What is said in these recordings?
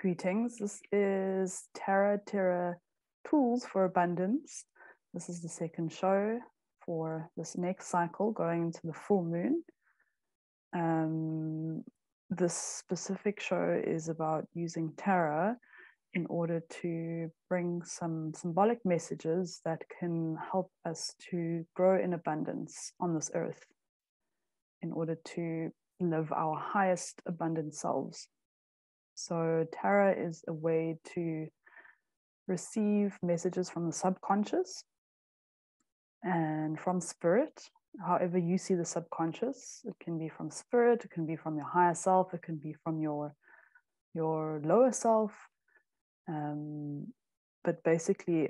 Greetings, this is Terra Tools for Abundance. This is the second show for this next cycle going into the full moon. This specific show is about using Terra in order to bring some symbolic messages that can help us to grow in abundance on this earth in order to live our highest abundant selves. So Terra is a way to receive messages from the subconscious and from spirit, however you see the subconscious. It can be from spirit, it can be from your higher self, it can be from your lower self. But basically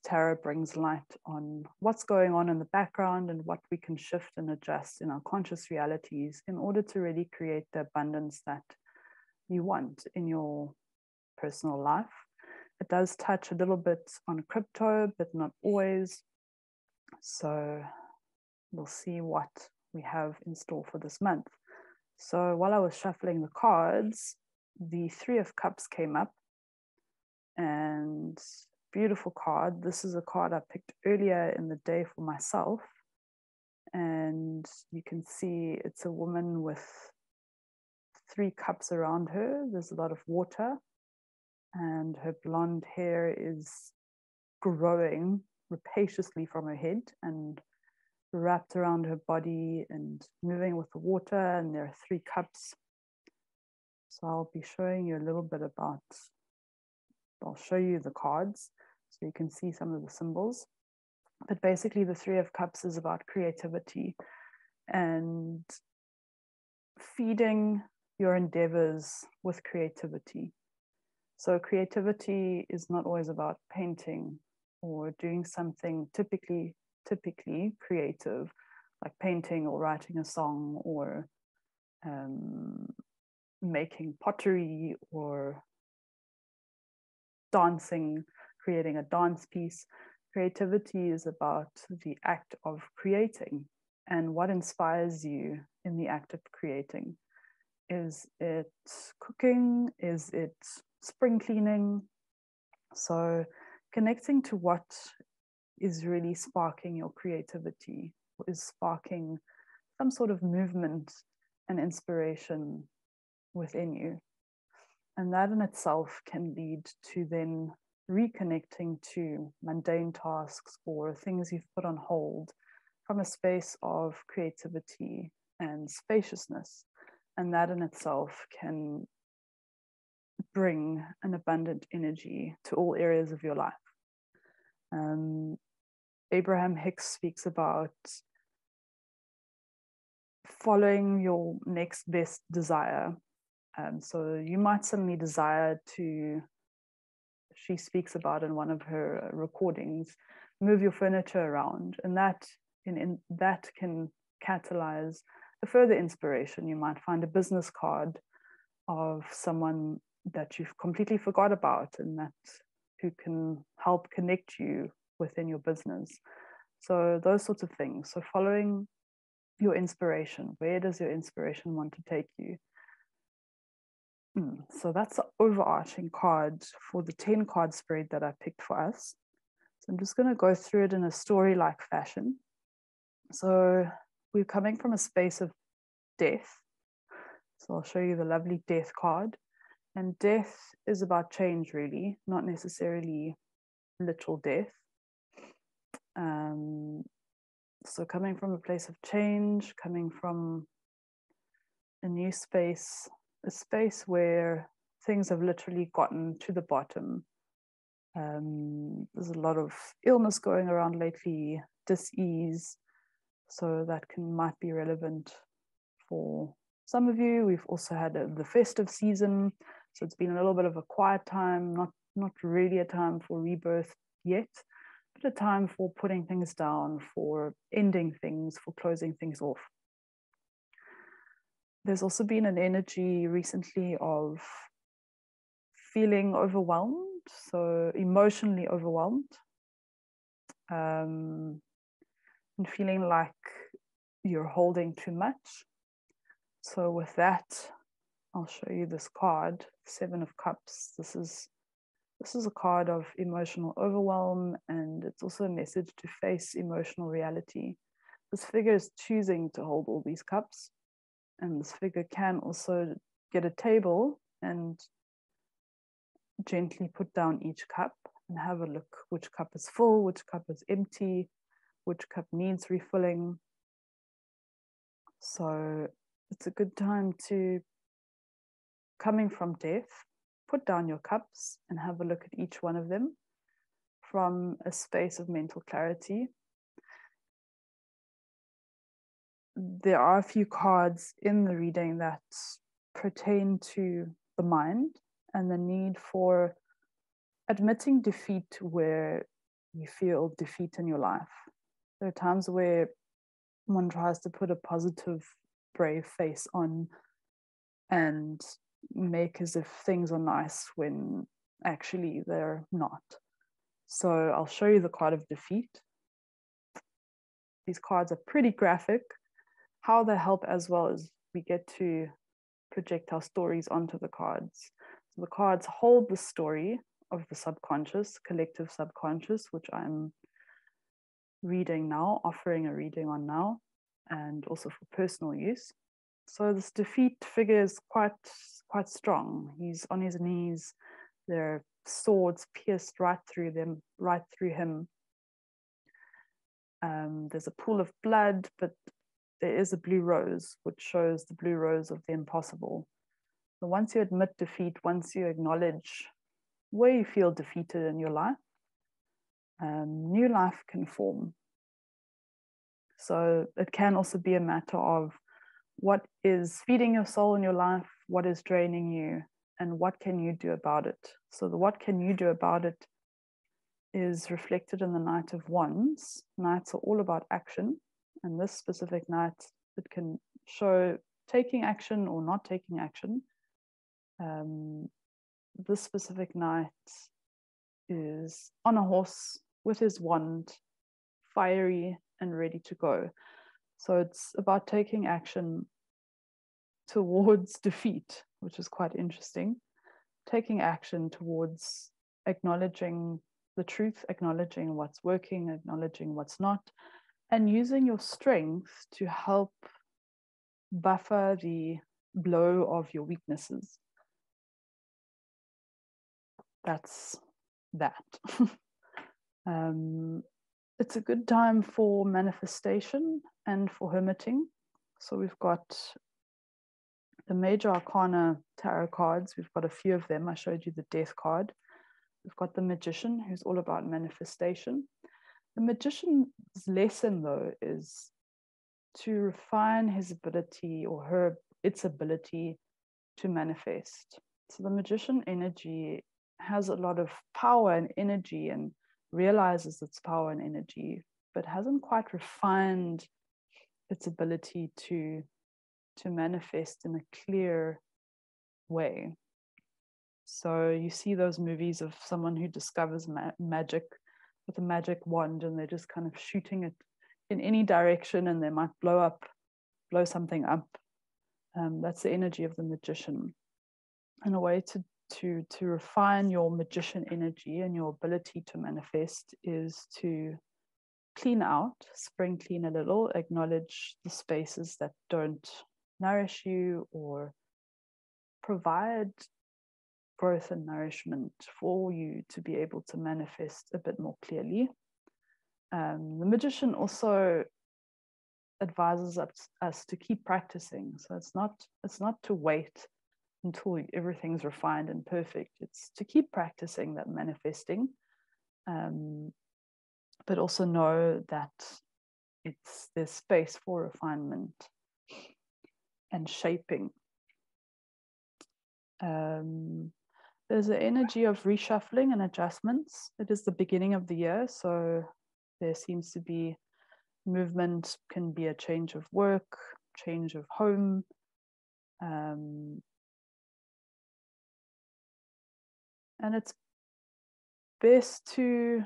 Terra brings light on what's going on in the background and what we can shift and adjust in our conscious realities in order to really create the abundance that you want in your personal life. It does touch a little bit on crypto, but not always. So we'll see what we have in store for this month. So while I was shuffling the cards, the Three of Cups came up, and beautiful card. This is a card I picked earlier in the day for myself, and you can see it's a woman with 3 cups around her. There's a lot of water, and her blonde hair is growing rapaciously from her head and wrapped around her body and moving with the water, and there are 3 cups. So I'll be showing you a little bit about, I'll show you the cards so you can see some of the symbols. But basically the Three of Cups is about creativity and feeding your endeavors with creativity. So creativity is not always about painting or doing something typically creative, like painting or writing a song or making pottery or dancing, creating a dance piece. Creativity is about the act of creating and what inspires you in the act of creating. Is it cooking? Is it spring cleaning? So connecting to what is really sparking your creativity, is sparking some sort of movement and inspiration within you. And that in itself can lead to then reconnecting to mundane tasks or things you've put on hold from a space of creativity and spaciousness. And that in itself can bring an abundant energy to all areas of your life. Abraham Hicks speaks about following your next best desire. So you might suddenly desire to, she speaks about in one of her recordings, move your furniture around, and that can catalyze a further inspiration. You might find a business card of someone that you've completely forgot about and that who can help connect you within your business. So those sorts of things. So following your inspiration, where does your inspiration want to take you? So that's the overarching card for the 10 card spread that I picked for us. So I'm just going to go through it in a story-like fashion. So we're coming from a space of death. So I'll show you the lovely death card. And death is about change, really, not necessarily literal death. So coming from a place of change, coming from a new space, a space where things have literally gotten to the bottom. There's a lot of illness going around lately, dis-ease, so that might be relevant for some of you. We've also had the festive season, so it's been a little bit of a quiet time, not really a time for rebirth yet, but a time for putting things down, for ending things, for closing things off. There's also been an energy recently of feeling overwhelmed, so emotionally overwhelmed, and feeling like you're holding too much. So with that, I'll show you this card, Seven of Cups. This is a card of emotional overwhelm, and it's also a message to face emotional reality. This figure is choosing to hold all these cups, and this figure can also get a table and gently put down each cup and have a look which cup is full, which cup is empty, which cup needs refilling. So it's a good time to, coming from death, put down your cups and have a look at each one of them from a space of mental clarity. There are a few cards in the reading that pertain to the mind and the need for admitting defeat where you feel defeat in your life. There are times where one tries to put a positive, brave face on and make as if things are nice when actually they're not. So I'll show you the card of defeat. These cards are pretty graphic. How they help as well is we get to project our stories onto the cards. So the cards hold the story of the subconscious, collective subconscious, which I'm reading now, offering a reading on now, and also for personal use. So this defeat figure is quite strong. He's on his knees. There are swords pierced right through him. There's a pool of blood, but there is a blue rose, which shows the blue rose of the impossible. So once you admit defeat, once you acknowledge where you feel defeated in your life, new life can form. So it can also be a matter of what is feeding your soul in your life, what is draining you, and what can you do about it. So the what can you do about it is reflected in the Knight of Wands. Knights are all about action, and this specific knight, it can show taking action or not taking action. This specific knight is on a horse with his wand, fiery and ready to go. So it's about taking action towards defeat, which is quite interesting. Taking action towards acknowledging the truth, acknowledging what's working, acknowledging what's not, and using your strength to help buffer the blow of your weaknesses. That's that. It's a good time for manifestation and for hermiting. So we've got the major arcana tarot cards. We've got a few of them. I showed you the death card. We've got the magician, who's all about manifestation. The magician's lesson, though, is to refine his ability or its ability to manifest. So the magician energy has a lot of power and energy and realizes its power and energy, but hasn't quite refined its ability to manifest in a clear way. So you see those movies of someone who discovers magic with a magic wand, and they're just kind of shooting it in any direction, and they might blow something up. That's the energy of the magician. And a way to refine your magician energy and your ability to manifest is to clean out, spring clean a little, acknowledge the spaces that don't nourish you or provide growth and nourishment for you to be able to manifest a bit more clearly. The magician also advises us to keep practicing. So it's not to wait until everything's refined and perfect. It's to keep practicing that manifesting, but also know that there's space for refinement and shaping. There's an energy of reshuffling and adjustments. It is the beginning of the year, so there seems to be movement, can be a change of work, change of home, and it's best to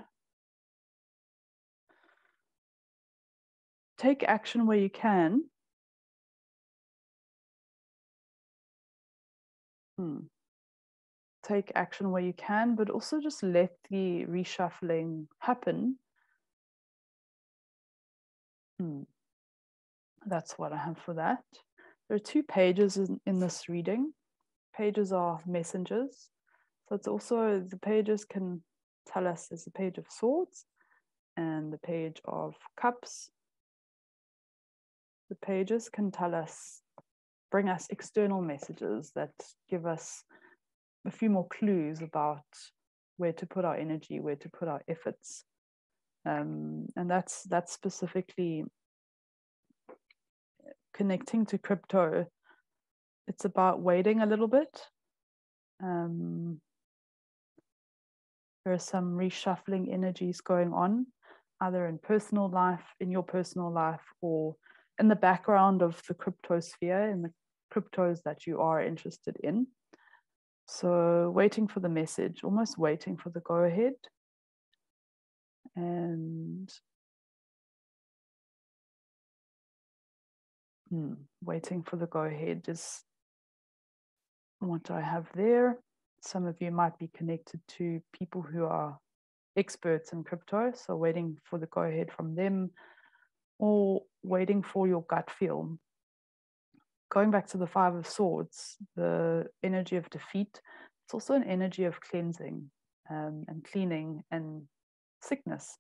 take action where you can, Take action where you can, but also just let the reshuffling happen. That's what I have for that. There are 2 pages in this reading. Pages are messengers. So it's also, the pages can tell us there's a page of swords and the page of cups. The pages can tell us, bring us external messages that give us a few more clues about where to put our energy, where to put our efforts. And that's specifically connecting to crypto. It's about waiting a little bit. There are some reshuffling energies going on, either in personal life, in your personal life, or in the background of the crypto sphere, in the cryptos that you are interested in. So waiting for the message, almost waiting for the go-ahead. And waiting for the go-ahead is what I have there. Some of you might be connected to people who are experts in crypto, so waiting for the go-ahead from them, or waiting for your gut feel. Going back to the 5 of Swords, the energy of defeat, it's also an energy of cleansing and cleaning and sickness.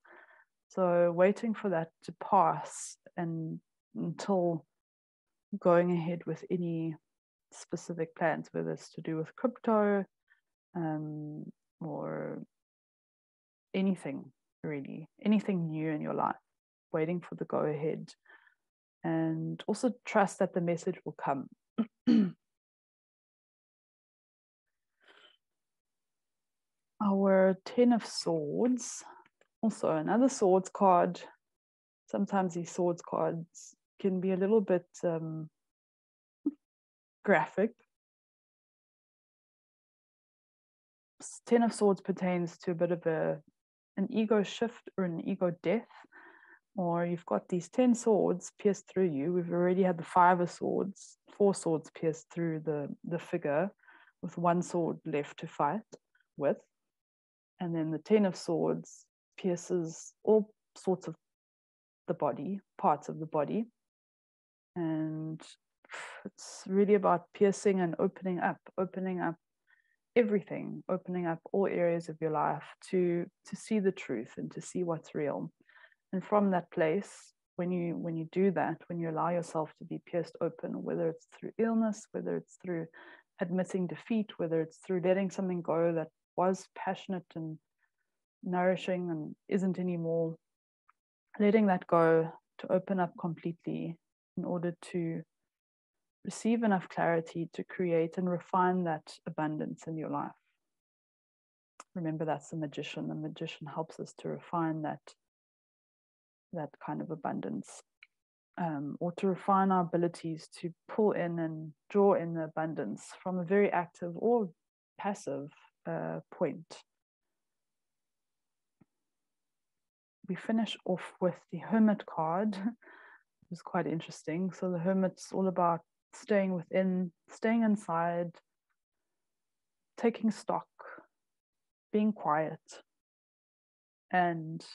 So waiting for that to pass and until going ahead with any specific plans, whether it's to do with crypto or anything really, anything new in your life, waiting for the go ahead. And also trust that the message will come. Our 10 of Swords, also another swords card. Sometimes these swords cards can be a little bit graphic. 10 of Swords pertains to a bit of an ego shift or an ego death, or you've got these 10 swords pierced through you. We've already had the 5 of Swords, 4 swords pierced through the figure, with 1 sword left to fight with. And then the 10 of Swords pierces all sorts of the body, parts of the body. And it's really about piercing and opening up everything, opening up all areas of your life to see the truth and to see what's real. And from that place, when you do that, when you allow yourself to be pierced open, whether it's through illness, whether it's through admitting defeat, whether it's through letting something go that was passionate and nourishing and isn't anymore, letting that go, to open up completely in order to receive enough clarity to create and refine that abundance in your life. Remember, that's the magician. The magician helps us to refine that kind of abundance, or to refine our abilities to pull in and draw in the abundance from a very active or passive point. We finish off with the Hermit card, which is quite interesting. So the Hermit's all about staying within, staying inside, taking stock, being quiet, and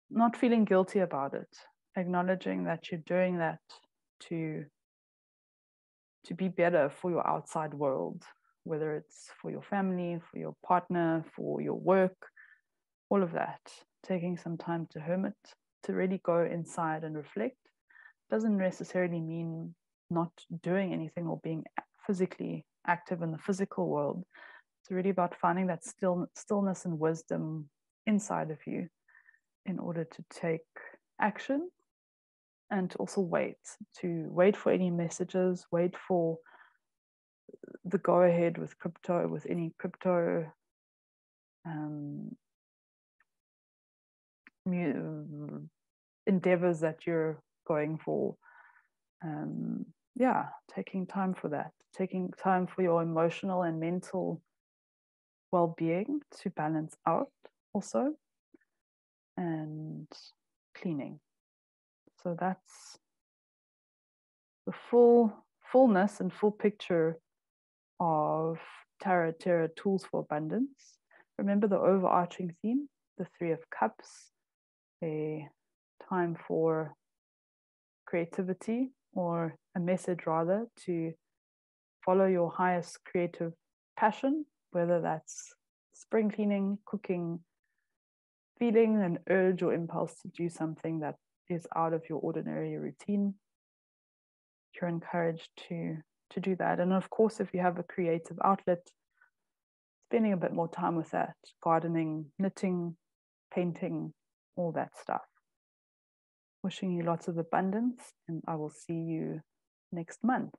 not feeling guilty about it, acknowledging that you're doing that to be better for your outside world, whether it's for your family, for your partner, for your work, all of that. Taking some time to hermit, to really go inside and reflect, doesn't necessarily mean not doing anything or being physically active in the physical world. It's really about finding that stillness and wisdom inside of you in order to take action, and to also wait for any messages, wait for the go ahead with crypto, with any crypto endeavors that you're going for. Taking time for that, taking time for your emotional and mental well-being to balance out also, and cleaning. So that's the fullness and full picture of Terra Tools for Abundance. Remember the overarching theme, the Three of Cups, a time for creativity, or a message rather, to follow your highest creative passion, whether that's spring cleaning, cooking, feeling an urge or impulse to do something that is out of your ordinary routine. You're encouraged to do that. And of course, if you have a creative outlet, spending a bit more time with that, gardening, knitting, painting, all that stuff. Wishing you lots of abundance, and I will see you next month.